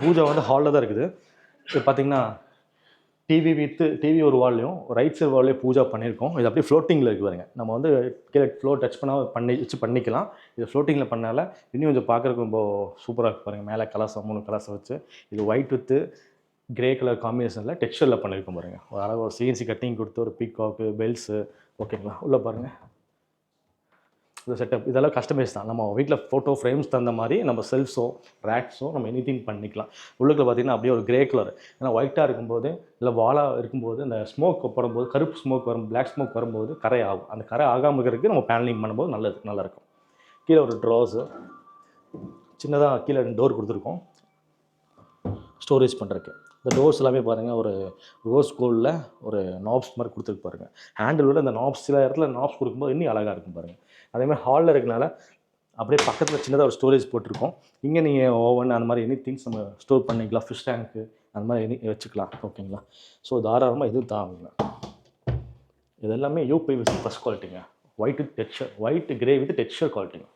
பூஜை வந்து ஹாலில் தான் இருக்குது. இது பார்த்தீங்கன்னா டிவி ஒரு வால்லையும் ரைட் சைடு வால்லையும் பூஜா பண்ணியிருக்கோம். இது அப்படியே ஃப்ளோட்டிங்கில் இருக்குது பாருங்க. நம்ம வந்து கீழே ஃப்ளோர் டச் பண்ணால் பண்ணிக்கலாம். இது ஃப்ளோட்டிங்கில் பண்ணால இன்னும் கொஞ்சம் பார்க்குறதுக்கு ரொம்ப சூப்பராக இருக்குது பாருங்கள். மேலே கலசம் 3 கலசம் வச்சு இது ஒயிட் வித்து கிரே கலர் காம்பினேஷனில் டெக்ஸ்சரில் பண்ணியிருக்கோம் பாருங்கள். ஒரு அழகாக ஒரு சிஎன்சி கட்டிங் கொடுத்து ஒரு பீகாக்கு பெல்ஸு ஓகேங்களா. உள்ளே பாருங்கள் இந்த செட்டப் இதெல்லாம் கஸ்டமைஸ் தான். நம்ம வீட்டில் ஃபோட்டோ ஃப்ரேம்ஸ் தகுந்த மாதிரி நம்ம செல்ஃப்ஸோ ரேக்ஸோ நம்ம எனிதிங் பண்ணிக்கலாம். உள்ளுக்குள்ள பார்த்தீங்கன்னா அப்படியே ஒரு கிரே கலர், ஏன்னா ஒயிட்டாக இருக்கும்போது இல்லை வாலாக இருக்கும்போது அந்த ஸ்மோக் போடும்போது கருப்பு ஸ்மோக் வரும், பிளாக் ஸ்மோக் வரும்போது கரை ஆகும். அந்த கரை ஆகாமல் இருக்கிறதுக்கு நம்ம பேனலிங் பண்ணும்போது நல்லாயிருக்கும். கீழே ஒரு ட்ராஸு சின்னதாக கீழே 2 டோர் கொடுத்துருக்கோம் ஸ்டோரேஜ் பண்ணுறதுக்கு. இந்த டோர்ஸ் எல்லாமே பாருங்கள் ஒரு ரோஸ் கோல்டில் ஒரு நாப்ஸ் மாதிரி கொடுத்துருக்கு பாருங்கள். ஹேண்டில் விட அந்த நாப்ஸ் சில இடத்துல நாப்ஸ் கொடுக்கும்போது இன்னும் அழகாக இருக்கும் பாருங்கள். அதேமாதிரி ஹாலில் இருக்கனால அப்படியே பக்கத்தில் சின்னதாக ஒரு ஸ்டோரேஜ் போட்டிருக்கோம். இங்கே நீங்கள் ஓவன் அந்த மாதிரி எனி திங்ஸ் நம்ம ஸ்டோர் பண்ணிக்கலாம். ஃபிஷ் டேங்க்கு அந்த மாதிரி வச்சுக்கலாம் ஓகேங்களா. ஸோ தாராளமாக இது தாங்க. இது எல்லாமே யூபிவிசி ஃபஸ்ட் குவாலிட்டிங்க. White grey with texture குவாலிட்டிங்க.